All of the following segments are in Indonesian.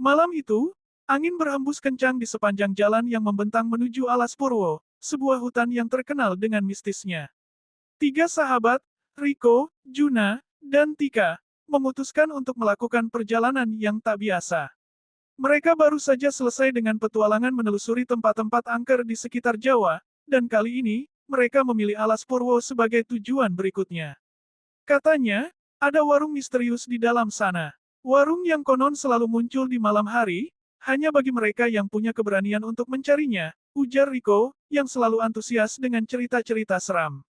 Malam itu, angin berhembus kencang di sepanjang jalan yang membentang menuju Alas Purwo, sebuah hutan yang terkenal dengan mistisnya. Tiga sahabat, Riko, Juna, dan Tika, memutuskan untuk melakukan perjalanan yang tak biasa. Mereka baru saja selesai dengan petualangan menelusuri tempat-tempat angker di sekitar Jawa, dan kali ini, mereka memilih Alas Purwo sebagai tujuan berikutnya. Katanya, ada warung misterius di dalam sana. Warung yang konon selalu muncul di malam hari, hanya bagi mereka yang punya keberanian untuk mencarinya, ujar Riko, yang selalu antusias dengan cerita-cerita seram.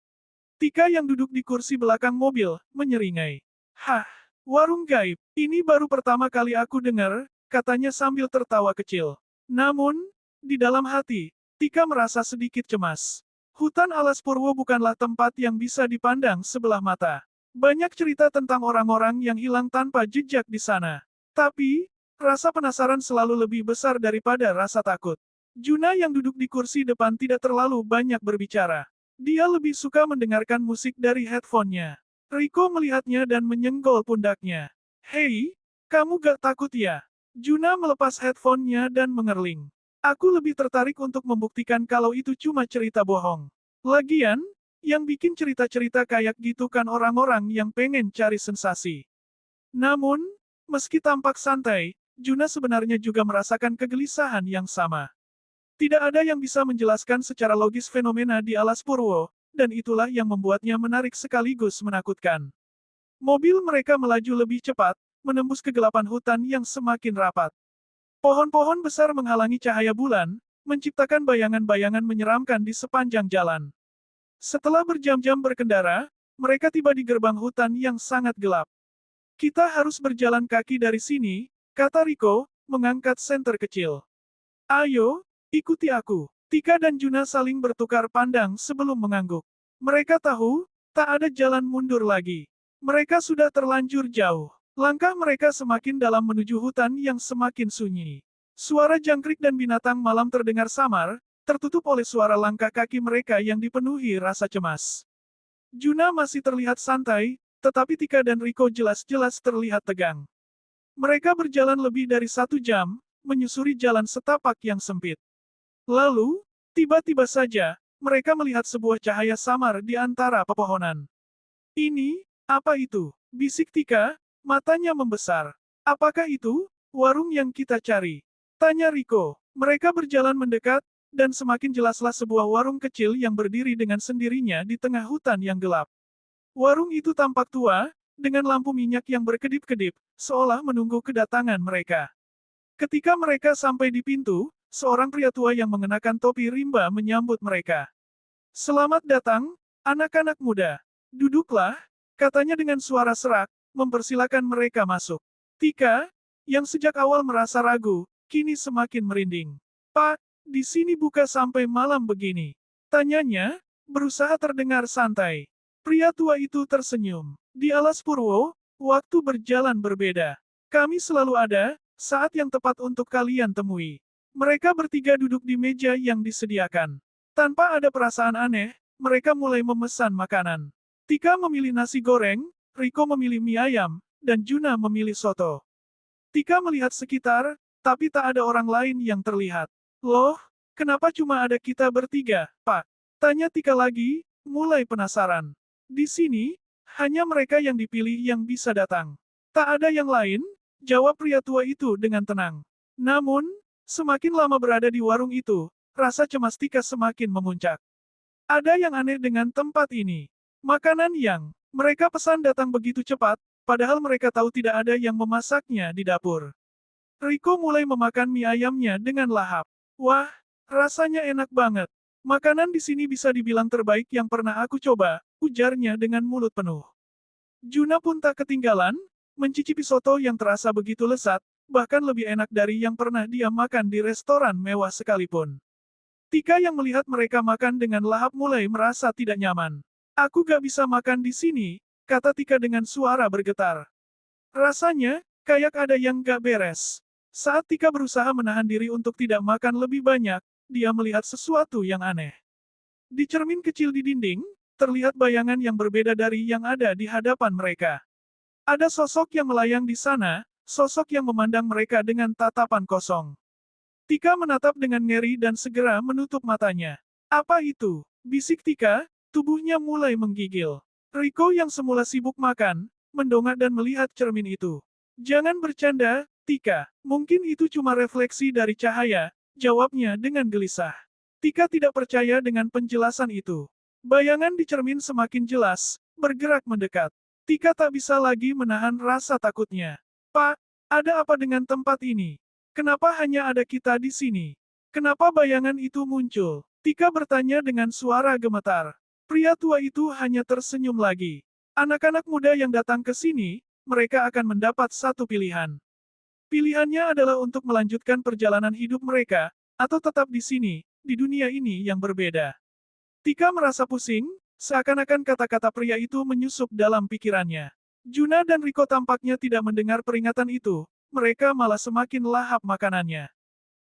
Tika yang duduk di kursi belakang mobil, menyeringai. Hah, warung gaib, ini baru pertama kali aku dengar, katanya sambil tertawa kecil. Namun, di dalam hati, Tika merasa sedikit cemas. Hutan Alas Purwo bukanlah tempat yang bisa dipandang sebelah mata. Banyak cerita tentang orang-orang yang hilang tanpa jejak di sana. Tapi, rasa penasaran selalu lebih besar daripada rasa takut. Juna yang duduk di kursi depan tidak terlalu banyak berbicara. Dia lebih suka mendengarkan musik dari headphone-nya. Riko melihatnya dan menyenggol pundaknya. Hei, kamu gak takut ya? Juna melepas headphone-nya dan mengerling. Aku lebih tertarik untuk membuktikan kalau itu cuma cerita bohong. Lagian, yang bikin cerita-cerita kayak gitu kan orang-orang yang pengen cari sensasi. Namun, meski tampak santai, Juna sebenarnya juga merasakan kegelisahan yang sama. Tidak ada yang bisa menjelaskan secara logis fenomena di Alas Purwo, dan itulah yang membuatnya menarik sekaligus menakutkan. Mobil mereka melaju lebih cepat, menembus kegelapan hutan yang semakin rapat. Pohon-pohon besar menghalangi cahaya bulan, menciptakan bayangan-bayangan menyeramkan di sepanjang jalan. Setelah berjam-jam berkendara, mereka tiba di gerbang hutan yang sangat gelap. Kita harus berjalan kaki dari sini, kata Riko, mengangkat senter kecil. Ayo, ikuti aku. Tika dan Juna saling bertukar pandang sebelum mengangguk. Mereka tahu, tak ada jalan mundur lagi. Mereka sudah terlanjur jauh. Langkah mereka semakin dalam menuju hutan yang semakin sunyi. Suara jangkrik dan binatang malam terdengar samar, tertutup oleh suara langkah kaki mereka yang dipenuhi rasa cemas. Juna masih terlihat santai, tetapi Tika dan Riko jelas-jelas terlihat tegang. Mereka berjalan lebih dari 1 jam, menyusuri jalan setapak yang sempit. Lalu, tiba-tiba saja, mereka melihat sebuah cahaya samar di antara pepohonan. Ini, apa itu? Bisik Tika, matanya membesar. Apakah itu, warung yang kita cari? Tanya Riko. Mereka berjalan mendekat, dan semakin jelaslah sebuah warung kecil yang berdiri dengan sendirinya di tengah hutan yang gelap. Warung itu tampak tua, dengan lampu minyak yang berkedip-kedip, seolah menunggu kedatangan mereka. Ketika mereka sampai di pintu, seorang pria tua yang mengenakan topi rimba menyambut mereka. Selamat datang, anak-anak muda. Duduklah, katanya dengan suara serak, mempersilakan mereka masuk. Tika, yang sejak awal merasa ragu, kini semakin merinding. Pak, di sini buka sampai malam begini. Tanyanya, berusaha terdengar santai. Pria tua itu tersenyum. Di Alas Purwo, waktu berjalan berbeda. Kami selalu ada, saat yang tepat untuk kalian temui. Mereka bertiga duduk di meja yang disediakan. Tanpa ada perasaan aneh, mereka mulai memesan makanan. Tika memilih nasi goreng, Riko memilih mie ayam, dan Juna memilih soto. Tika melihat sekitar, tapi tak ada orang lain yang terlihat. Loh, kenapa cuma ada kita bertiga, Pak? Tanya Tika lagi, mulai penasaran. Di sini, hanya mereka yang dipilih yang bisa datang. Tak ada yang lain, jawab pria tua itu dengan tenang. Namun, semakin lama berada di warung itu, rasa cemas Tika semakin memuncak. Ada yang aneh dengan tempat ini. Makanan yang mereka pesan datang begitu cepat, padahal mereka tahu tidak ada yang memasaknya di dapur. Riko mulai memakan mie ayamnya dengan lahap. Wah, rasanya enak banget. Makanan di sini bisa dibilang terbaik yang pernah aku coba, ujarnya dengan mulut penuh. Juna pun tak ketinggalan, mencicipi soto yang terasa begitu lezat, bahkan lebih enak dari yang pernah dia makan di restoran mewah sekalipun. Tika yang melihat mereka makan dengan lahap mulai merasa tidak nyaman. Aku gak bisa makan di sini, kata Tika dengan suara bergetar. Rasanya, kayak ada yang gak beres. Saat Tika berusaha menahan diri untuk tidak makan lebih banyak, dia melihat sesuatu yang aneh. Di cermin kecil di dinding, terlihat bayangan yang berbeda dari yang ada di hadapan mereka. Ada sosok yang melayang di sana, sosok yang memandang mereka dengan tatapan kosong. Tika menatap dengan ngeri dan segera menutup matanya. Apa itu? Bisik Tika, tubuhnya mulai menggigil. Riko yang semula sibuk makan, mendongak dan melihat cermin itu. Jangan bercanda, Tika. Mungkin itu cuma refleksi dari cahaya, jawabnya dengan gelisah. Tika tidak percaya dengan penjelasan itu. Bayangan di cermin semakin jelas, bergerak mendekat. Tika tak bisa lagi menahan rasa takutnya. Pak, ada apa dengan tempat ini? Kenapa hanya ada kita di sini? Kenapa bayangan itu muncul? Tika bertanya dengan suara gemetar. Pria tua itu hanya tersenyum lagi. Anak-anak muda yang datang ke sini, mereka akan mendapat satu pilihan. Pilihannya adalah untuk melanjutkan perjalanan hidup mereka, atau tetap di sini, di dunia ini yang berbeda. Tika merasa pusing, seakan-akan kata-kata pria itu menyusup dalam pikirannya. Juna dan Riko tampaknya tidak mendengar peringatan itu, mereka malah semakin lahap makanannya.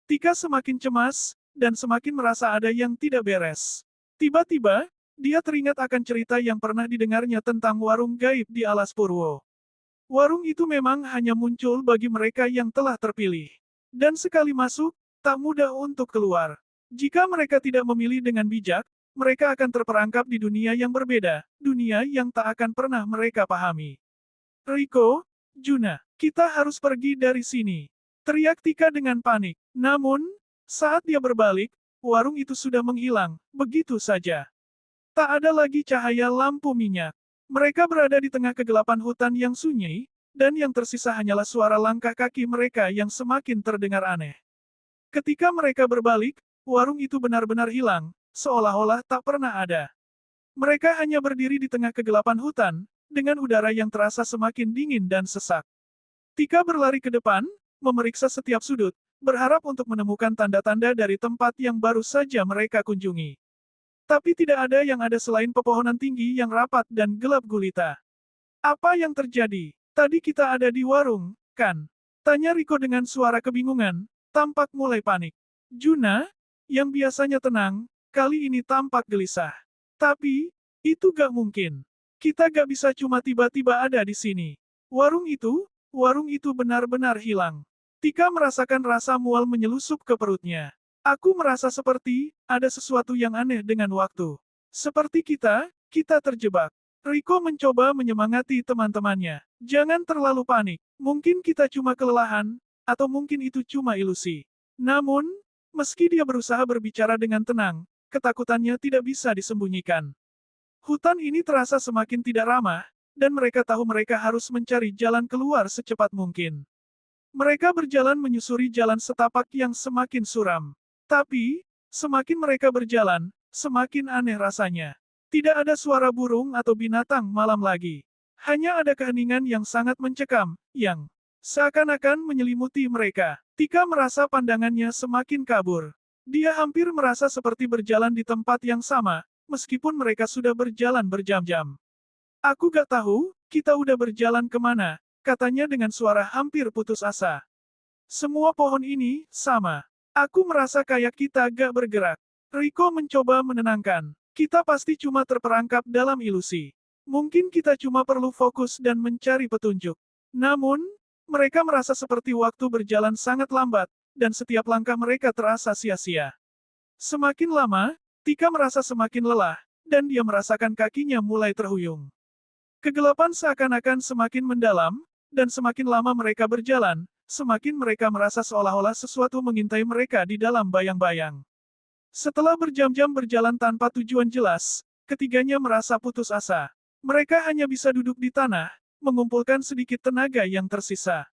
Tika semakin cemas, dan semakin merasa ada yang tidak beres. Tiba-tiba, dia teringat akan cerita yang pernah didengarnya tentang warung gaib di Alas Purwo. Warung itu memang hanya muncul bagi mereka yang telah terpilih. Dan sekali masuk, tak mudah untuk keluar. Jika mereka tidak memilih dengan bijak, mereka akan terperangkap di dunia yang berbeda, dunia yang tak akan pernah mereka pahami. Riko, Juna, kita harus pergi dari sini. Teriak Tika dengan panik. Namun, saat dia berbalik, warung itu sudah menghilang, begitu saja. Tak ada lagi cahaya lampu minyak. Mereka berada di tengah kegelapan hutan yang sunyi, dan yang tersisa hanyalah suara langkah kaki mereka yang semakin terdengar aneh. Ketika mereka berbalik, warung itu benar-benar hilang, seolah-olah tak pernah ada. Mereka hanya berdiri di tengah kegelapan hutan, dengan udara yang terasa semakin dingin dan sesak. Tika berlari ke depan, memeriksa setiap sudut, berharap untuk menemukan tanda-tanda dari tempat yang baru saja mereka kunjungi. Tapi tidak ada yang ada selain pepohonan tinggi yang rapat dan gelap gulita. Apa yang terjadi? Tadi kita ada di warung, kan? Tanya Riko dengan suara kebingungan, tampak mulai panik. Juna, yang biasanya tenang, kali ini tampak gelisah. Tapi, itu gak mungkin. Kita gak bisa cuma tiba-tiba ada di sini. Warung itu benar-benar hilang. Tika merasakan rasa mual menyelusup ke perutnya. Aku merasa seperti, ada sesuatu yang aneh dengan waktu. Seperti kita terjebak. Riko mencoba menyemangati teman-temannya. Jangan terlalu panik. Mungkin kita cuma kelelahan, atau mungkin itu cuma ilusi. Namun, meski dia berusaha berbicara dengan tenang, ketakutannya tidak bisa disembunyikan. Hutan ini terasa semakin tidak ramah, dan mereka tahu mereka harus mencari jalan keluar secepat mungkin. Mereka berjalan menyusuri jalan setapak yang semakin suram. Tapi, semakin mereka berjalan, semakin aneh rasanya. Tidak ada suara burung atau binatang malam lagi. Hanya ada keheningan yang sangat mencekam, yang seakan-akan menyelimuti mereka. Tika merasa pandangannya semakin kabur. Dia hampir merasa seperti berjalan di tempat yang sama, meskipun mereka sudah berjalan berjam-jam. Aku gak tahu, kita udah berjalan kemana, katanya dengan suara hampir putus asa. Semua pohon ini, sama. Aku merasa kayak kita gak bergerak. Riko mencoba menenangkan. Kita pasti cuma terperangkap dalam ilusi. Mungkin kita cuma perlu fokus dan mencari petunjuk. Namun, mereka merasa seperti waktu berjalan sangat lambat, dan setiap langkah mereka terasa sia-sia. Semakin lama, Tika merasa semakin lelah, dan dia merasakan kakinya mulai terhuyung. Kegelapan seakan-akan semakin mendalam, dan semakin lama mereka berjalan, semakin mereka merasa seolah-olah sesuatu mengintai mereka di dalam bayang-bayang. Setelah berjam-jam berjalan tanpa tujuan jelas, ketiganya merasa putus asa. Mereka hanya bisa duduk di tanah, mengumpulkan sedikit tenaga yang tersisa.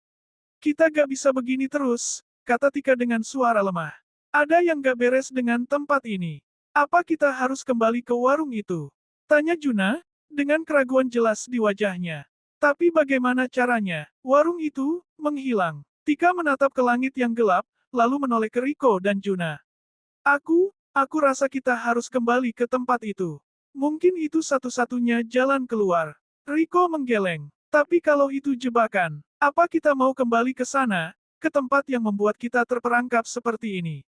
Kita gak bisa begini terus, kata Tika dengan suara lemah. Ada yang gak beres dengan tempat ini. Apa kita harus kembali ke warung itu? Tanya Juna, dengan keraguan jelas di wajahnya. Tapi bagaimana caranya? Warung itu menghilang. Tika menatap ke langit yang gelap, lalu menoleh ke Riko dan Juna. Aku rasa kita harus kembali ke tempat itu. Mungkin itu satu-satunya jalan keluar. Riko menggeleng. Tapi kalau itu jebakan, apa kita mau kembali ke sana, ke tempat yang membuat kita terperangkap seperti ini?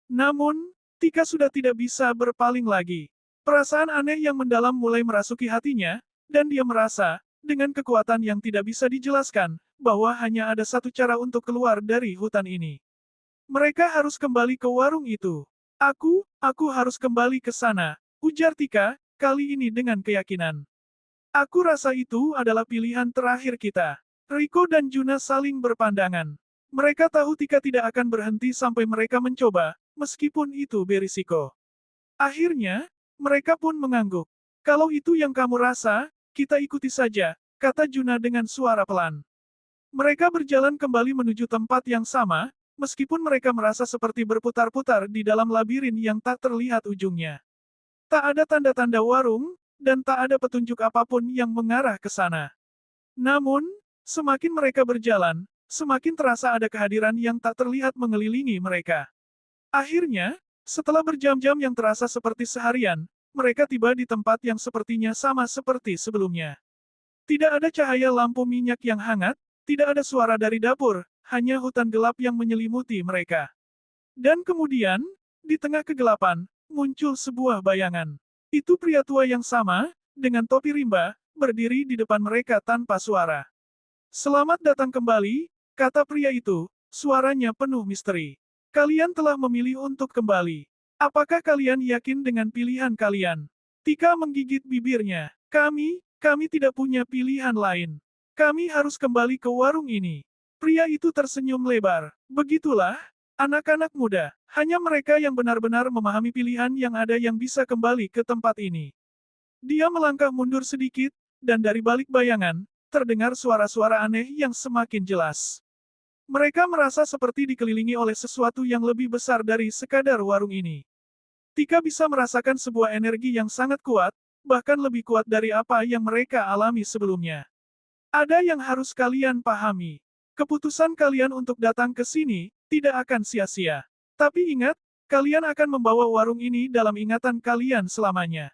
Namun, Tika sudah tidak bisa berpaling lagi. Perasaan aneh yang mendalam mulai merasuki hatinya, dan dia merasa, dengan kekuatan yang tidak bisa dijelaskan, bahwa hanya ada satu cara untuk keluar dari hutan ini. Mereka harus kembali ke warung itu. Aku harus kembali ke sana, ujar Tika, kali ini dengan keyakinan. Aku rasa itu adalah pilihan terakhir kita. Riko dan Juna saling berpandangan. Mereka tahu Tika tidak akan berhenti sampai mereka mencoba, meskipun itu berisiko. Akhirnya, mereka pun mengangguk. Kalau itu yang kamu rasa, kita ikuti saja, kata Juna dengan suara pelan. Mereka berjalan kembali menuju tempat yang sama, meskipun mereka merasa seperti berputar-putar di dalam labirin yang tak terlihat ujungnya. Tak ada tanda-tanda warung, dan tak ada petunjuk apapun yang mengarah ke sana. Namun, semakin mereka berjalan, semakin terasa ada kehadiran yang tak terlihat mengelilingi mereka. Akhirnya, setelah berjam-jam yang terasa seperti seharian, mereka tiba di tempat yang sepertinya sama seperti sebelumnya. Tidak ada cahaya lampu minyak yang hangat, tidak ada suara dari dapur, hanya hutan gelap yang menyelimuti mereka. Dan kemudian, di tengah kegelapan, muncul sebuah bayangan. Itu pria tua yang sama, dengan topi rimba, berdiri di depan mereka tanpa suara. Selamat datang kembali, kata pria itu, suaranya penuh misteri. Kalian telah memilih untuk kembali. Apakah kalian yakin dengan pilihan kalian? Tika menggigit bibirnya. Kami tidak punya pilihan lain. Kami harus kembali ke warung ini. Pria itu tersenyum lebar. Begitulah, anak-anak muda, hanya mereka yang benar-benar memahami pilihan yang ada yang bisa kembali ke tempat ini. Dia melangkah mundur sedikit, dan dari balik bayangan, terdengar suara-suara aneh yang semakin jelas. Mereka merasa seperti dikelilingi oleh sesuatu yang lebih besar dari sekadar warung ini. Tika bisa merasakan sebuah energi yang sangat kuat, bahkan lebih kuat dari apa yang mereka alami sebelumnya. Ada yang harus kalian pahami. Keputusan kalian untuk datang ke sini, tidak akan sia-sia. Tapi ingat, kalian akan membawa warung ini dalam ingatan kalian selamanya.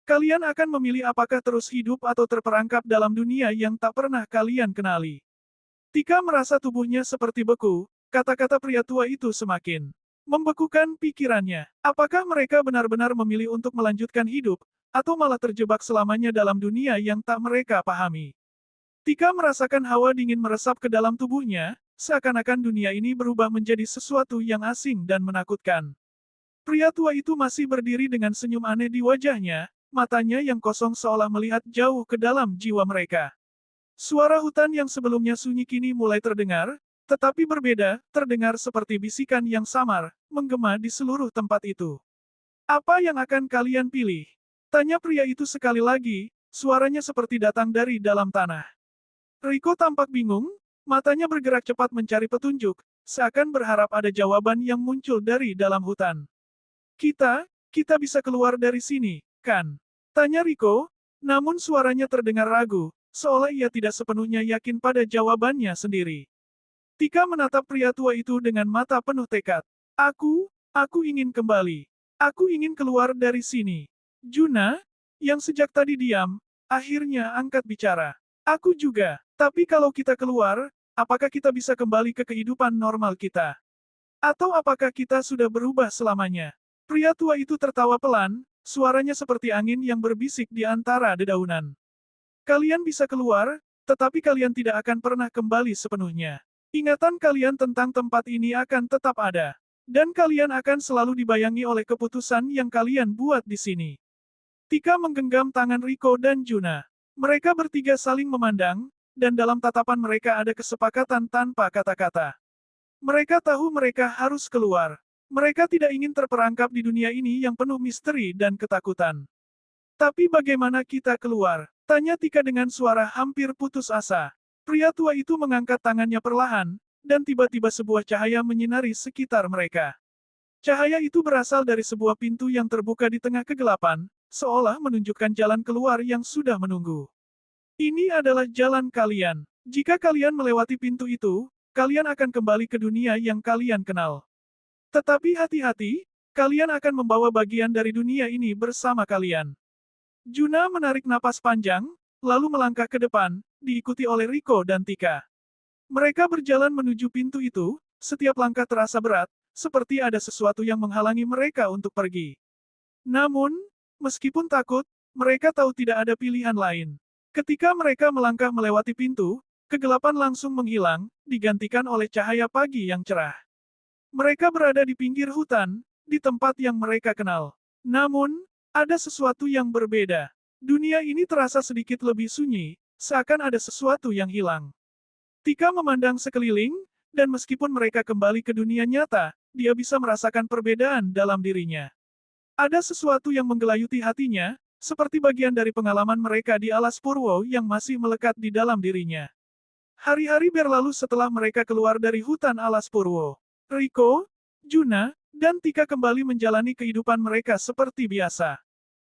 Kalian akan memilih apakah terus hidup atau terperangkap dalam dunia yang tak pernah kalian kenali. Tika merasa tubuhnya seperti beku, kata-kata pria tua itu semakin membekukan pikirannya. Apakah mereka benar-benar memilih untuk melanjutkan hidup, atau malah terjebak selamanya dalam dunia yang tak mereka pahami? Tika merasakan hawa dingin meresap ke dalam tubuhnya, seakan-akan dunia ini berubah menjadi sesuatu yang asing dan menakutkan. Pria tua itu masih berdiri dengan senyum aneh di wajahnya, matanya yang kosong seolah melihat jauh ke dalam jiwa mereka. Suara hutan yang sebelumnya sunyi kini mulai terdengar, tetapi berbeda, terdengar seperti bisikan yang samar, menggema di seluruh tempat itu. Apa yang akan kalian pilih? Tanya pria itu sekali lagi, suaranya seperti datang dari dalam tanah. Riko tampak bingung, matanya bergerak cepat mencari petunjuk, seakan berharap ada jawaban yang muncul dari dalam hutan. Kita bisa keluar dari sini, kan? Tanya Riko, namun suaranya terdengar ragu, seolah ia tidak sepenuhnya yakin pada jawabannya sendiri. Tika menatap pria tua itu dengan mata penuh tekad. Aku ingin kembali. Aku ingin keluar dari sini. Juna, yang sejak tadi diam, akhirnya angkat bicara. Aku juga, tapi kalau kita keluar, apakah kita bisa kembali ke kehidupan normal kita? Atau apakah kita sudah berubah selamanya? Pria tua itu tertawa pelan, suaranya seperti angin yang berbisik di antara dedaunan. Kalian bisa keluar, tetapi kalian tidak akan pernah kembali sepenuhnya. Ingatan kalian tentang tempat ini akan tetap ada. Dan kalian akan selalu dibayangi oleh keputusan yang kalian buat di sini. Tika menggenggam tangan Riko dan Juna. Mereka bertiga saling memandang, dan dalam tatapan mereka ada kesepakatan tanpa kata-kata. Mereka tahu mereka harus keluar. Mereka tidak ingin terperangkap di dunia ini yang penuh misteri dan ketakutan. Tapi bagaimana kita keluar? Tanya Tika dengan suara hampir putus asa. Pria tua itu mengangkat tangannya perlahan, dan tiba-tiba sebuah cahaya menyinari sekitar mereka. Cahaya itu berasal dari sebuah pintu yang terbuka di tengah kegelapan, seolah menunjukkan jalan keluar yang sudah menunggu. Ini adalah jalan kalian. Jika kalian melewati pintu itu, kalian akan kembali ke dunia yang kalian kenal. Tetapi hati-hati, kalian akan membawa bagian dari dunia ini bersama kalian. Juna menarik napas panjang, lalu melangkah ke depan, diikuti oleh Riko dan Tika. Mereka berjalan menuju pintu itu, setiap langkah terasa berat, seperti ada sesuatu yang menghalangi mereka untuk pergi. Namun, meskipun takut, mereka tahu tidak ada pilihan lain. Ketika mereka melangkah melewati pintu, kegelapan langsung menghilang, digantikan oleh cahaya pagi yang cerah. Mereka berada di pinggir hutan, di tempat yang mereka kenal. Namun, ada sesuatu yang berbeda. Dunia ini terasa sedikit lebih sunyi, seakan ada sesuatu yang hilang. Tika memandang sekeliling, dan meskipun mereka kembali ke dunia nyata, dia bisa merasakan perbedaan dalam dirinya. Ada sesuatu yang menggelayuti hatinya, seperti bagian dari pengalaman mereka di alas Purwo yang masih melekat di dalam dirinya. Hari-hari berlalu setelah mereka keluar dari hutan alas Purwo. Riko, Juna, dan Tika kembali menjalani kehidupan mereka seperti biasa.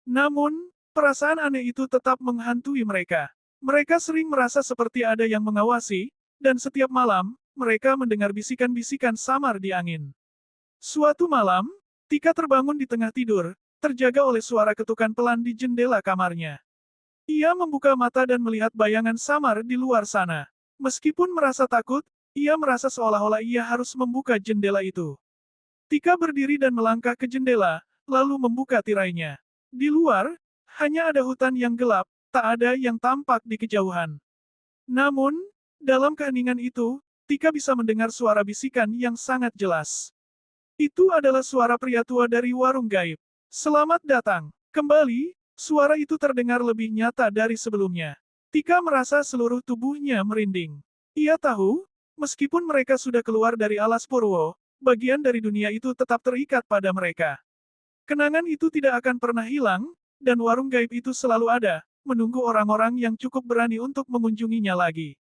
Namun, perasaan aneh itu tetap menghantui mereka. Mereka sering merasa seperti ada yang mengawasi, dan setiap malam, mereka mendengar bisikan-bisikan samar di angin. Suatu malam, Tika terbangun di tengah tidur, terjaga oleh suara ketukan pelan di jendela kamarnya. Ia membuka mata dan melihat bayangan samar di luar sana. Meskipun merasa takut, ia merasa seolah-olah ia harus membuka jendela itu. Tika berdiri dan melangkah ke jendela, lalu membuka tirainya. Di luar, hanya ada hutan yang gelap, tak ada yang tampak di kejauhan. Namun, dalam keheningan itu, Tika bisa mendengar suara bisikan yang sangat jelas. Itu adalah suara pria tua dari warung gaib. Selamat datang. Kembali, suara itu terdengar lebih nyata dari sebelumnya. Tika merasa seluruh tubuhnya merinding. Ia tahu, meskipun mereka sudah keluar dari alas Purwo, bagian dari dunia itu tetap terikat pada mereka. Kenangan itu tidak akan pernah hilang, dan warung gaib itu selalu ada, menunggu orang-orang yang cukup berani untuk mengunjunginya lagi.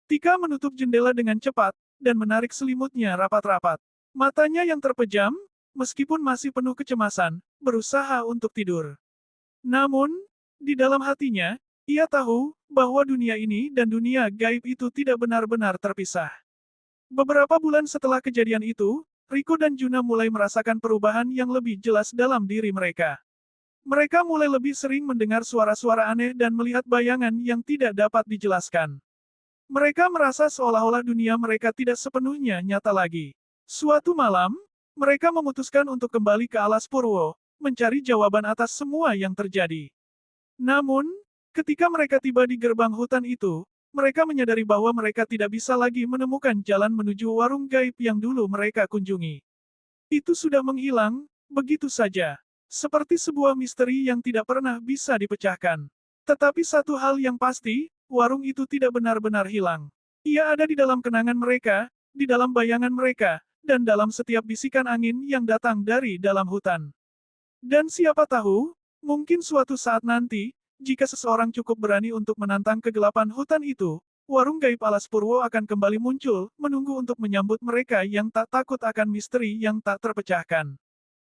Tika menutup jendela dengan cepat, dan menarik selimutnya rapat-rapat. Matanya yang terpejam, meskipun masih penuh kecemasan, berusaha untuk tidur. Namun, di dalam hatinya, ia tahu bahwa dunia ini dan dunia gaib itu tidak benar-benar terpisah. Beberapa bulan setelah kejadian itu, Riko dan Juna mulai merasakan perubahan yang lebih jelas dalam diri mereka. Mereka mulai lebih sering mendengar suara-suara aneh dan melihat bayangan yang tidak dapat dijelaskan. Mereka merasa seolah-olah dunia mereka tidak sepenuhnya nyata lagi. Suatu malam, mereka memutuskan untuk kembali ke alas Purwo, mencari jawaban atas semua yang terjadi. Namun, ketika mereka tiba di gerbang hutan itu, mereka menyadari bahwa mereka tidak bisa lagi menemukan jalan menuju warung gaib yang dulu mereka kunjungi. Itu sudah menghilang, begitu saja. Seperti sebuah misteri yang tidak pernah bisa dipecahkan. Tetapi satu hal yang pasti, warung itu tidak benar-benar hilang. Ia ada di dalam kenangan mereka, di dalam bayangan mereka, dan dalam setiap bisikan angin yang datang dari dalam hutan. Dan siapa tahu, mungkin suatu saat nanti, jika seseorang cukup berani untuk menantang kegelapan hutan itu, warung gaib alas Purwo akan kembali muncul, menunggu untuk menyambut mereka yang tak takut akan misteri yang tak terpecahkan.